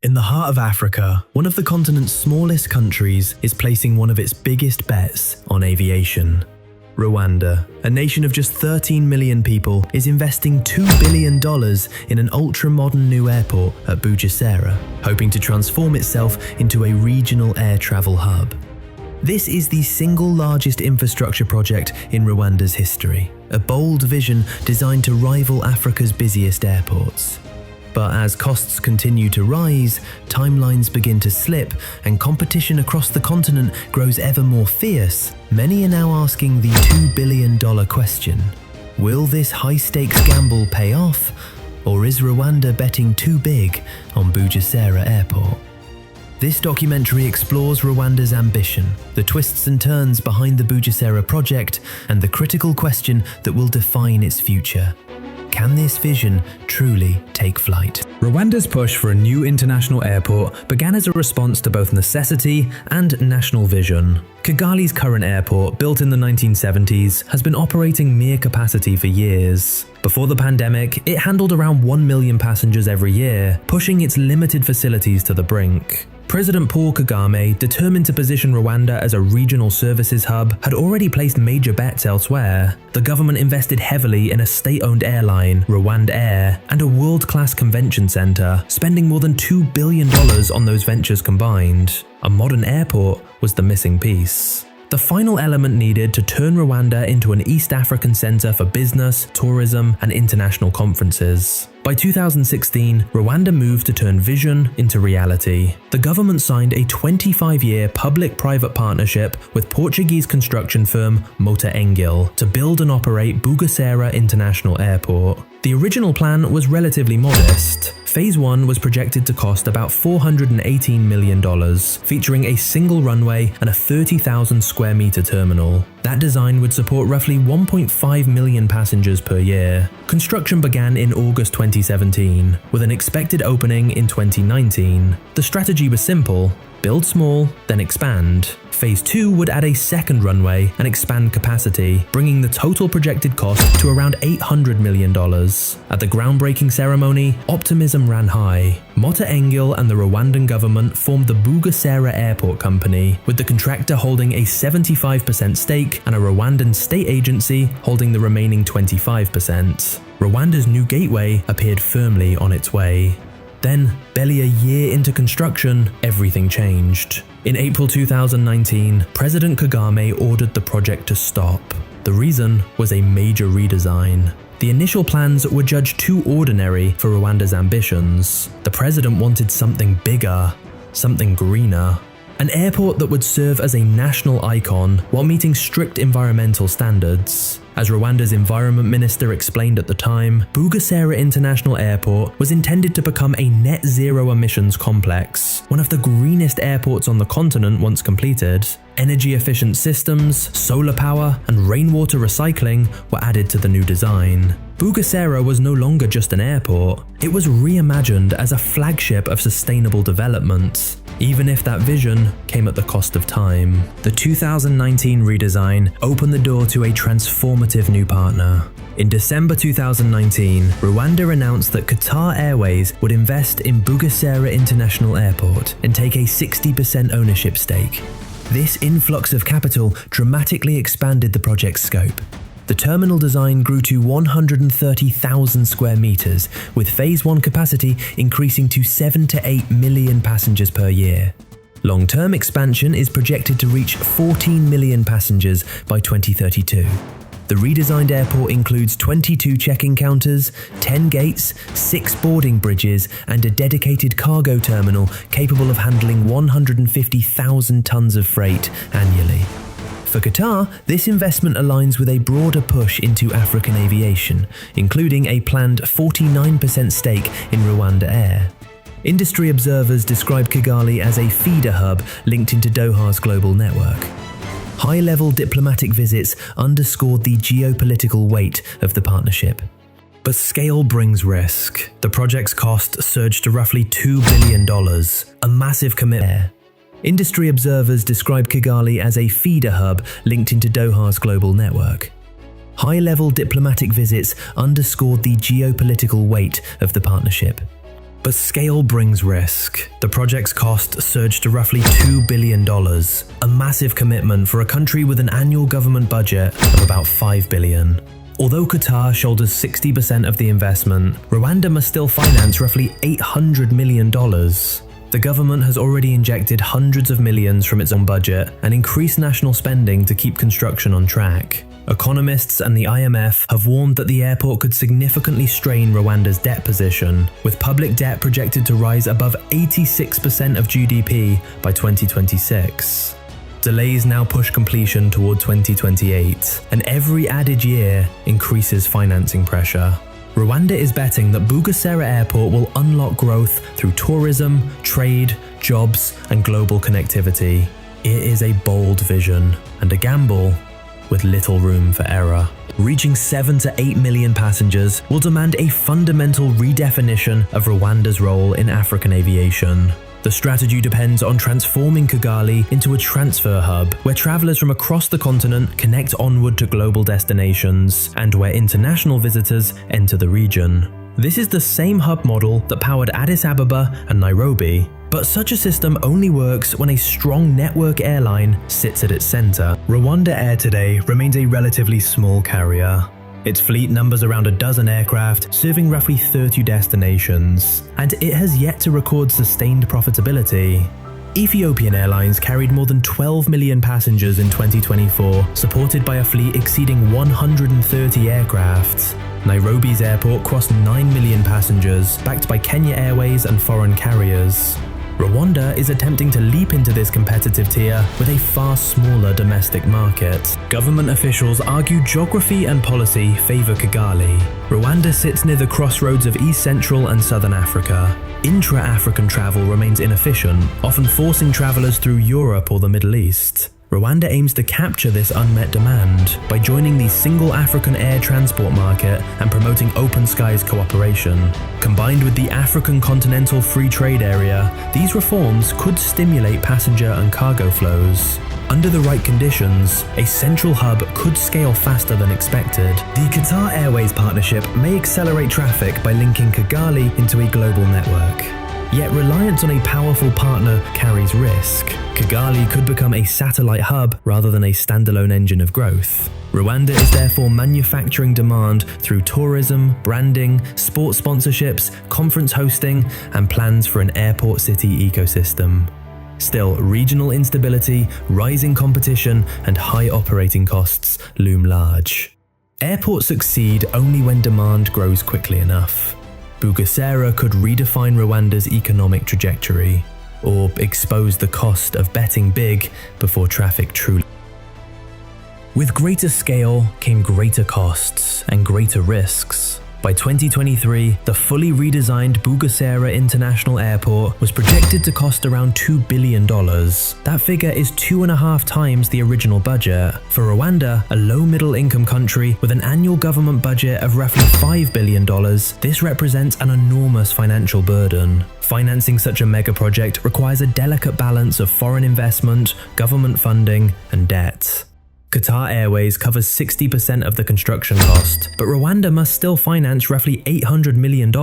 In the heart of Africa, one of the continent's smallest countries is placing one of its biggest bets on aviation. Rwanda, a nation of just 13 million people, is investing $2 billion in an ultra-modern new airport at Bugesera, hoping to transform itself into a regional air travel hub. This is the single largest infrastructure project in Rwanda's history, a bold vision designed to rival Africa's busiest airports. But as costs continue to rise, timelines begin to slip, and competition across the continent grows ever more fierce, many are now asking the $2 billion question. Will this high-stakes gamble pay off, or is Rwanda betting too big on Bugesera Airport? This documentary explores Rwanda's ambition, the twists and turns behind the Bugesera project, and the critical question that will define its future. Can this vision truly take flight? Rwanda's push for a new international airport began as a response to both necessity and national vision. Kigali's current airport, built in the 1970s, has been operating near capacity for years. Before the pandemic, it handled around 1 million passengers every year, pushing its limited facilities to the brink. President Paul Kagame, determined to position Rwanda as a regional services hub, had already placed major bets elsewhere. The government invested heavily in a state-owned airline, Rwanda Air, and a world-class convention center, spending more than $2 billion on those ventures combined. A modern airport was the missing piece. The final element needed to turn Rwanda into an East African center for business, tourism, and international conferences. By 2016, Rwanda moved to turn vision into reality. The government signed a 25-year public-private partnership with Portuguese construction firm Mota Engil to build and operate Bugesera International Airport. The original plan was relatively modest. Phase 1 was projected to cost about $418 million, featuring a single runway and a 30,000 square meter terminal. That design would support roughly 1.5 million passengers per year. Construction began in August 2017, with an expected opening in 2019. The strategy was simple: build small, then expand. Phase 2 would add a second runway and expand capacity, bringing the total projected cost to around $800 million. At the groundbreaking ceremony, optimism ran high. Mota Engil and the Rwandan government formed the Bugesera Airport Company, with the contractor holding a 75% stake and a Rwandan state agency holding the remaining 25%. Rwanda's new gateway appeared firmly on its way. Then, barely a year into construction, everything changed. In April 2019, President Kagame ordered the project to stop. The reason was a major redesign. The initial plans were judged too ordinary for Rwanda's ambitions. The president wanted something bigger, something greener. An airport that would serve as a national icon while meeting strict environmental standards. As Rwanda's environment minister explained at the time, Bugesera International Airport was intended to become a net zero emissions complex, one of the greenest airports on the continent once completed. Energy-efficient systems, solar power, and rainwater recycling were added to the new design. Bugesera was no longer just an airport, it was reimagined as a flagship of sustainable development, even if that vision came at the cost of time. The 2019 redesign opened the door to a transformative new partner. In December 2019, Rwanda announced that Qatar Airways would invest in Bugesera International Airport and take a 60% ownership stake. This influx of capital dramatically expanded the project's scope. The terminal design grew to 130,000 square meters, with Phase 1 capacity increasing to 7 to 8 million passengers per year. Long-term expansion is projected to reach 14 million passengers by 2032. The redesigned airport includes 22 check-in counters, 10 gates, 6 boarding bridges, and a dedicated cargo terminal capable of handling 150,000 tons of freight annually. For Qatar, this investment aligns with a broader push into African aviation, including a planned 49% stake in Rwanda Air. Industry observers describe Kigali as a feeder hub linked into Doha's global network. High-level diplomatic visits underscored the geopolitical weight of the partnership. But scale brings risk. The project's cost surged to roughly $2 billion, a massive commitment. Industry observers describe Kigali as a feeder hub linked into Doha's global network. High-level diplomatic visits underscored the geopolitical weight of the partnership. But scale brings risk. The project's cost surged to roughly $2 billion, a massive commitment for a country with an annual government budget of about $5 billion. Although Qatar shoulders 60% of the investment, Rwanda must still finance roughly $800 million. The government has already injected hundreds of millions from its own budget and increased national spending to keep construction on track. Economists and the IMF have warned that the airport could significantly strain Rwanda's debt position, with public debt projected to rise above 86% of GDP by 2026. Delays now push completion toward 2028, and every added year increases financing pressure. Rwanda is betting that Bugesera Airport will unlock growth through tourism, trade, jobs, and global connectivity. It is a bold vision and a gamble with little room for error. Reaching 7 to 8 million passengers will demand a fundamental redefinition of Rwanda's role in African aviation. The strategy depends on transforming Kigali into a transfer hub where travelers from across the continent connect onward to global destinations and where international visitors enter the region. This is the same hub model that powered Addis Ababa and Nairobi, but such a system only works when a strong network airline sits at its center. Rwanda Air today remains a relatively small carrier. Its fleet numbers around a dozen aircraft, serving roughly 30 destinations, and it has yet to record sustained profitability. Ethiopian Airlines carried more than 12 million passengers in 2024, supported by a fleet exceeding 130 aircraft. Nairobi's airport crossed 9 million passengers, backed by Kenya Airways and foreign carriers. Rwanda is attempting to leap into this competitive tier with a far smaller domestic market. Government officials argue geography and policy favor Kigali. Rwanda sits near the crossroads of East Central and Southern Africa. Intra-African travel remains inefficient, often forcing travelers through Europe or the Middle East. Rwanda aims to capture this unmet demand by joining the single African air transport market and promoting open skies cooperation. Combined with the African Continental Free Trade Area, these reforms could stimulate passenger and cargo flows. Under the right conditions, a central hub could scale faster than expected. The Qatar Airways partnership may accelerate traffic by linking Kigali into a global network. Yet reliance on a powerful partner carries risk. Kigali could become a satellite hub rather than a standalone engine of growth. Rwanda is therefore manufacturing demand through tourism, branding, sports sponsorships, conference hosting, and plans for an airport city ecosystem. Still, regional instability, rising competition, and high operating costs loom large. Airports succeed only when demand grows quickly enough. Bugesera could redefine Rwanda's economic trajectory, or expose the cost of betting big before traffic truly. With greater scale came greater costs and greater risks. By 2023, the fully redesigned Bugesera International Airport was projected to cost around $2 billion. That figure is 2.5 times the original budget. For Rwanda, a low-middle-income country with an annual government budget of roughly $5 billion, this represents an enormous financial burden. Financing such a mega project requires a delicate balance of foreign investment, government funding, and debt. Qatar Airways covers 60% of the construction cost, but Rwanda must still finance roughly $800 million,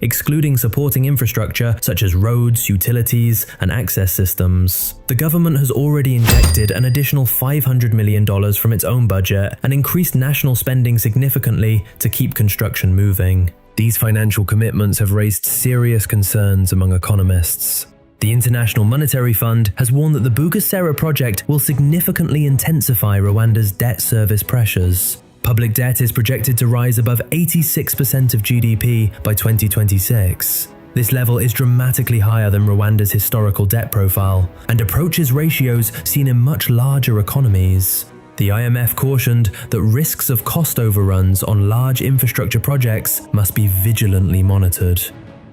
excluding supporting infrastructure such as roads, utilities, and access systems. The government has already injected an additional $500 million from its own budget and increased national spending significantly to keep construction moving. These financial commitments have raised serious concerns among economists. The International Monetary Fund has warned that the Bugesera project will significantly intensify Rwanda's debt service pressures. Public debt is projected to rise above 86% of GDP by 2026. This level is dramatically higher than Rwanda's historical debt profile and approaches ratios seen in much larger economies. The IMF cautioned that risks of cost overruns on large infrastructure projects must be vigilantly monitored.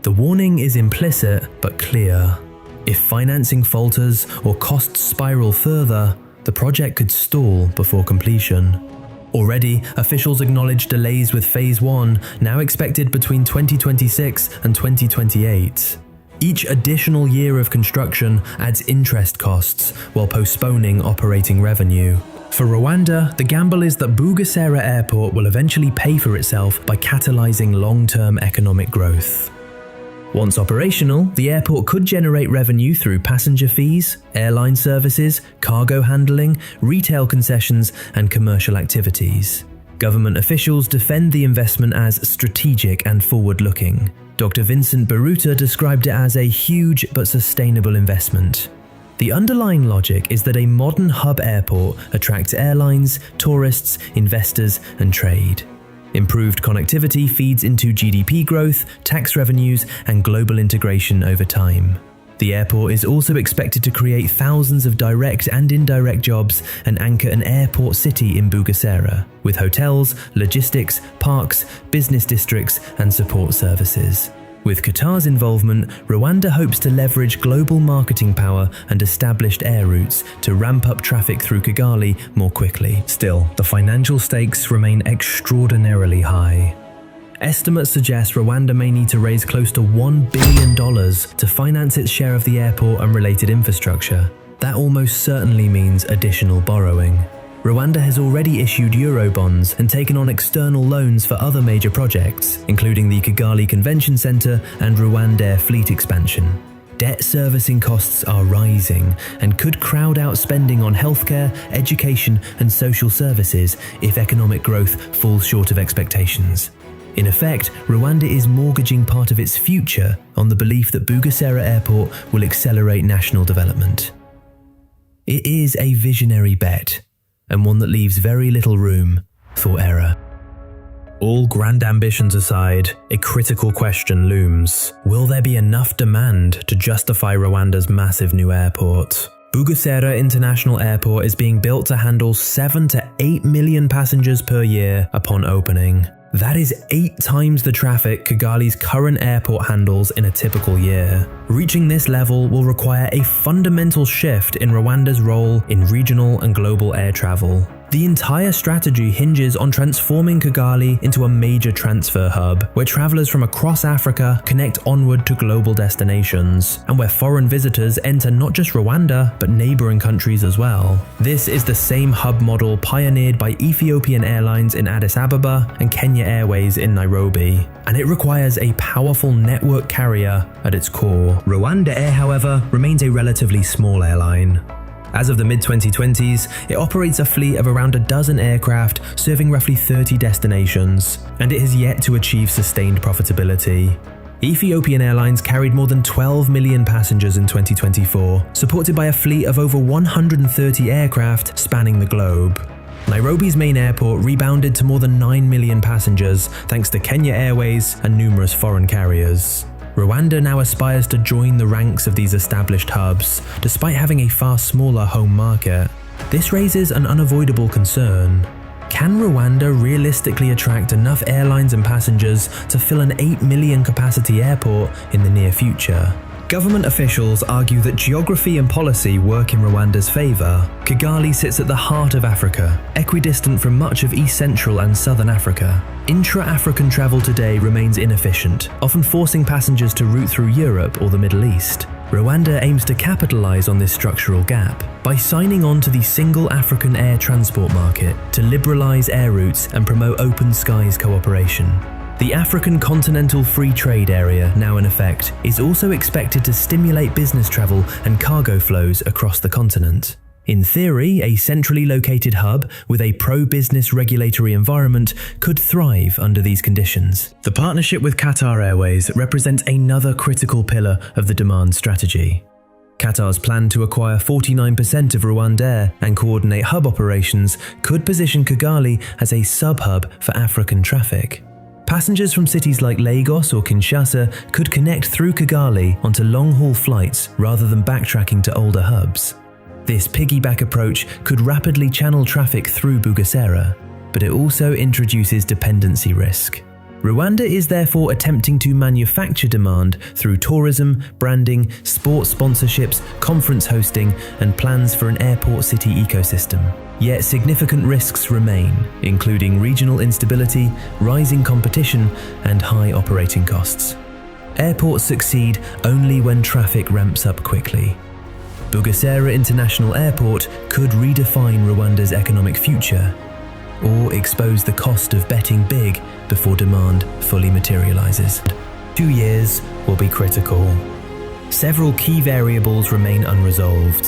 The warning is implicit but clear. If financing falters or costs spiral further, the project could stall before completion. Already, officials acknowledge delays with Phase 1, now expected between 2026 and 2028. Each additional year of construction adds interest costs while postponing operating revenue. For Rwanda, the gamble is that Bugesera Airport will eventually pay for itself by catalyzing long-term economic growth. Once operational, the airport could generate revenue through passenger fees, airline services, cargo handling, retail concessions, and commercial activities. Government officials defend the investment as strategic and forward-looking. Dr. Vincent Baruta described it as a huge but sustainable investment. The underlying logic is that a modern hub airport attracts airlines, tourists, investors, and trade. Improved connectivity feeds into GDP growth, tax revenues, and global integration over time. The airport is also expected to create thousands of direct and indirect jobs and anchor an airport city in Bugesera, with hotels, logistics, parks, business districts, and support services. With Qatar's involvement, Rwanda hopes to leverage global marketing power and established air routes to ramp up traffic through Kigali more quickly. Still, the financial stakes remain extraordinarily high. Estimates suggest Rwanda may need to raise close to $1 billion to finance its share of the airport and related infrastructure. That almost certainly means additional borrowing. Rwanda has already issued Eurobonds and taken on external loans for other major projects, including the Kigali Convention Centre and Rwandair fleet expansion. Debt servicing costs are rising and could crowd out spending on healthcare, education, and social services if economic growth falls short of expectations. In effect, Rwanda is mortgaging part of its future on the belief that Bugesera Airport will accelerate national development. It is a visionary bet, and one that leaves very little room for error. All grand ambitions aside, a critical question looms. Will there be enough demand to justify Rwanda's massive new airport? Bugesera International Airport is being built to handle 7 to 8 million passengers per year upon opening. That is 8 times the traffic Kigali's current airport handles in a typical year. Reaching this level will require a fundamental shift in Rwanda's role in regional and global air travel. The entire strategy hinges on transforming Kigali into a major transfer hub, where travelers from across Africa connect onward to global destinations, and where foreign visitors enter not just Rwanda, but neighboring countries as well. This is the same hub model pioneered by Ethiopian Airlines in Addis Ababa and Kenya Airways in Nairobi, and it requires a powerful network carrier at its core. Rwanda Air, however, remains a relatively small airline. As of the mid-2020s, it operates a fleet of around a dozen aircraft serving roughly 30 destinations, and it has yet to achieve sustained profitability. Ethiopian Airlines carried more than 12 million passengers in 2024, supported by a fleet of over 130 aircraft spanning the globe. Nairobi's main airport rebounded to more than 9 million passengers thanks to Kenya Airways and numerous foreign carriers. Rwanda now aspires to join the ranks of these established hubs, despite having a far smaller home market. This raises an unavoidable concern. Can Rwanda realistically attract enough airlines and passengers to fill an 8 million capacity airport in the near future? Government officials argue that geography and policy work in Rwanda's favour. Kigali sits at the heart of Africa, equidistant from much of East Central and Southern Africa. Intra-African travel today remains inefficient, often forcing passengers to route through Europe or the Middle East. Rwanda aims to capitalise on this structural gap by signing on to the single African air transport market to liberalise air routes and promote open skies cooperation. The African Continental Free Trade Area, now in effect, is also expected to stimulate business travel and cargo flows across the continent. In theory, a centrally located hub with a pro-business regulatory environment could thrive under these conditions. The partnership with Qatar Airways represents another critical pillar of the demand strategy. Qatar's plan to acquire 49% of Rwandair and coordinate hub operations could position Kigali as a sub-hub for African traffic. Passengers from cities like Lagos or Kinshasa could connect through Kigali onto long-haul flights rather than backtracking to older hubs. This piggyback approach could rapidly channel traffic through Bugesera, but it also introduces dependency risk. Rwanda is therefore attempting to manufacture demand through tourism, branding, sports sponsorships, conference hosting, and plans for an airport city ecosystem. Yet significant risks remain, including regional instability, rising competition, and high operating costs. Airports succeed only when traffic ramps up quickly. Bugesera International Airport could redefine Rwanda's economic future, or expose the cost of betting big before demand fully materializes. 2 years will be critical. Several key variables remain unresolved.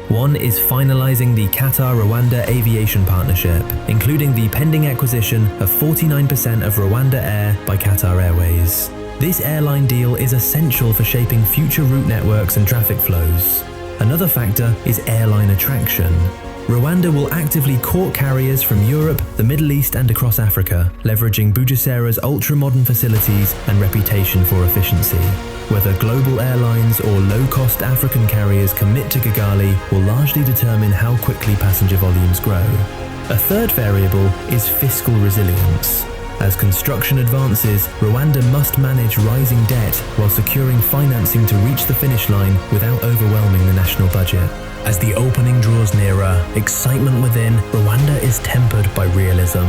One is finalizing the Qatar-Rwanda Aviation Partnership, including the pending acquisition of 49% of Rwanda Air by Qatar Airways. This airline deal is essential for shaping future route networks and traffic flows. Another factor is airline attraction. Rwanda will actively court carriers from Europe, the Middle East and across Africa, leveraging Bugesera's ultra-modern facilities and reputation for efficiency. Whether global airlines or low-cost African carriers commit to Kigali will largely determine how quickly passenger volumes grow. A third variable is fiscal resilience. As construction advances, Rwanda must manage rising debt while securing financing to reach the finish line without overwhelming the national budget. As the opening draws nearer, excitement within Rwanda is tempered by realism.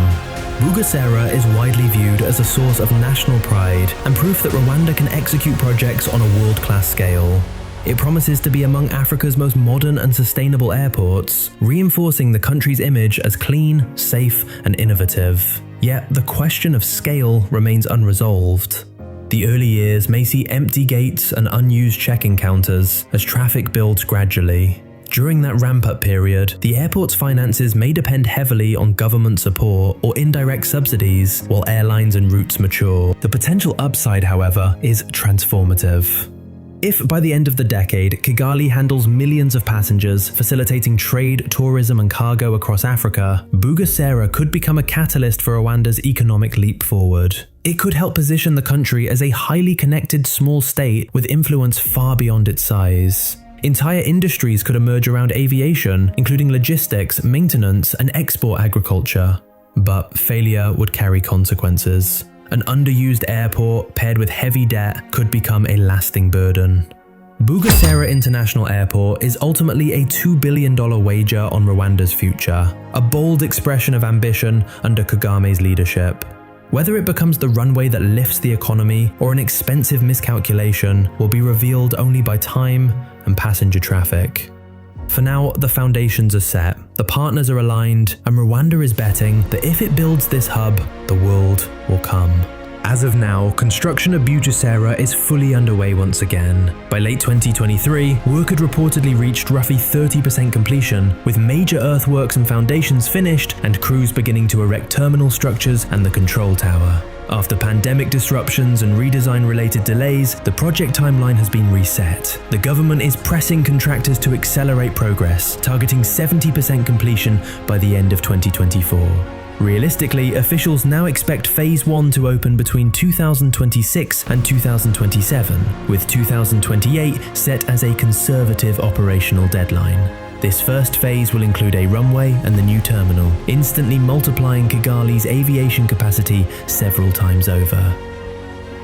Bugesera is widely viewed as a source of national pride and proof that Rwanda can execute projects on a world-class scale. It promises to be among Africa's most modern and sustainable airports, reinforcing the country's image as clean, safe, and innovative. Yet the question of scale remains unresolved. The early years may see empty gates and unused check-in counters as traffic builds gradually. During that ramp-up period, the airport's finances may depend heavily on government support or indirect subsidies while airlines and routes mature. The potential upside, however, is transformative. If by the end of the decade, Kigali handles millions of passengers, facilitating trade, tourism and cargo across Africa, Bugesera could become a catalyst for Rwanda's economic leap forward. It could help position the country as a highly connected small state with influence far beyond its size. Entire industries could emerge around aviation, including logistics, maintenance, and export agriculture. But failure would carry consequences. An underused airport paired with heavy debt could become a lasting burden. Bugesera International Airport is ultimately a $2 billion wager on Rwanda's future, a bold expression of ambition under Kagame's leadership. Whether it becomes the runway that lifts the economy or an expensive miscalculation will be revealed only by time and passenger traffic. For now, the foundations are set, the partners are aligned, and Rwanda is betting that if it builds this hub, the world will come. As of now, construction of Bugesera is fully underway once again. By late 2023, work had reportedly reached roughly 30% completion, with major earthworks and foundations finished and crews beginning to erect terminal structures and the control tower. After pandemic disruptions and redesign-related delays, the project timeline has been reset. The government is pressing contractors to accelerate progress, targeting 70% completion by the end of 2024. Realistically, officials now expect Phase 1 to open between 2026 and 2027, with 2028 set as a conservative operational deadline. This first phase will include a runway and the new terminal, instantly multiplying Kigali's aviation capacity several times over.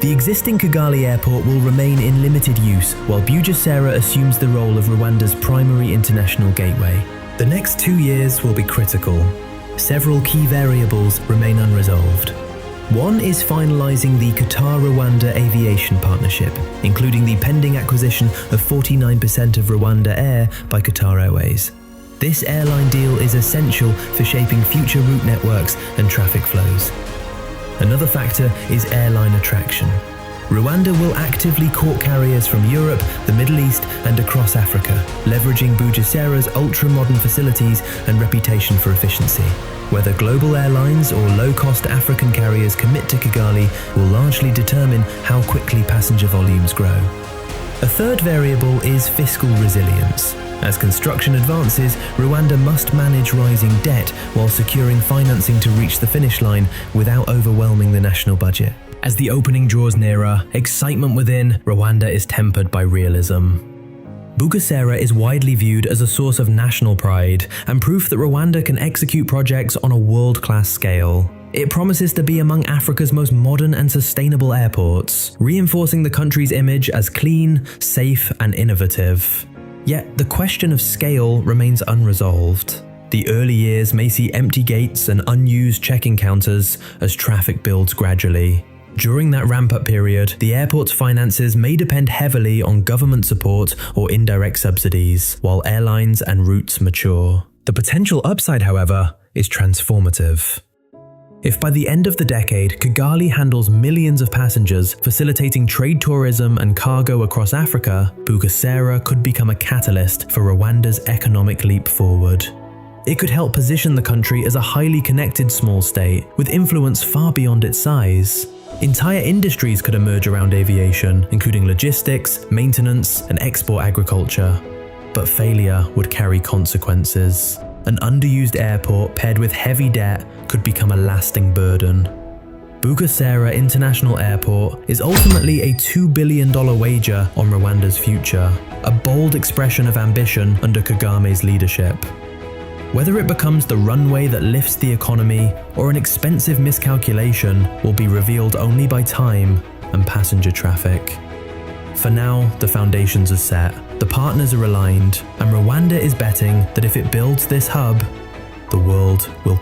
The existing Kigali airport will remain in limited use, while Bugesera assumes the role of Rwanda's primary international gateway. The next 2 years will be critical. Several key variables remain unresolved. One is finalizing the Qatar-Rwanda Aviation Partnership, including the pending acquisition of 49% of Rwanda Air by Qatar Airways. This airline deal is essential for shaping future route networks and traffic flows. Another factor is airline attraction. Rwanda will actively court carriers from Europe, the Middle East and across Africa, leveraging Bugesera's ultra-modern facilities and reputation for efficiency. Whether global airlines or low-cost African carriers commit to Kigali will largely determine how quickly passenger volumes grow. A third variable is fiscal resilience. As construction advances, Rwanda must manage rising debt while securing financing to reach the finish line without overwhelming the national budget. As the opening draws nearer, excitement within Rwanda is tempered by realism. Bugesera is widely viewed as a source of national pride and proof that Rwanda can execute projects on a world-class scale. It promises to be among Africa's most modern and sustainable airports, reinforcing the country's image as clean, safe, and innovative. Yet the question of scale remains unresolved. The early years may see empty gates and unused check-in counters as traffic builds gradually. During that ramp-up period, the airport's finances may depend heavily on government support or indirect subsidies, while airlines and routes mature. The potential upside, however, is transformative. If by the end of the decade, Kigali handles millions of passengers, facilitating trade tourism and cargo across Africa, Bugesera could become a catalyst for Rwanda's economic leap forward. It could help position the country as a highly connected small state, with influence far beyond its size. Entire industries could emerge around aviation, including logistics, maintenance, and export agriculture. But failure would carry consequences. An underused airport paired with heavy debt could become a lasting burden. Bugesera International Airport is ultimately a $2 billion wager on Rwanda's future, a bold expression of ambition under Kagame's leadership. Whether it becomes the runway that lifts the economy or an expensive miscalculation will be revealed only by time and passenger traffic. For now, the foundations are set, the partners are aligned, and Rwanda is betting that if it builds this hub, the world will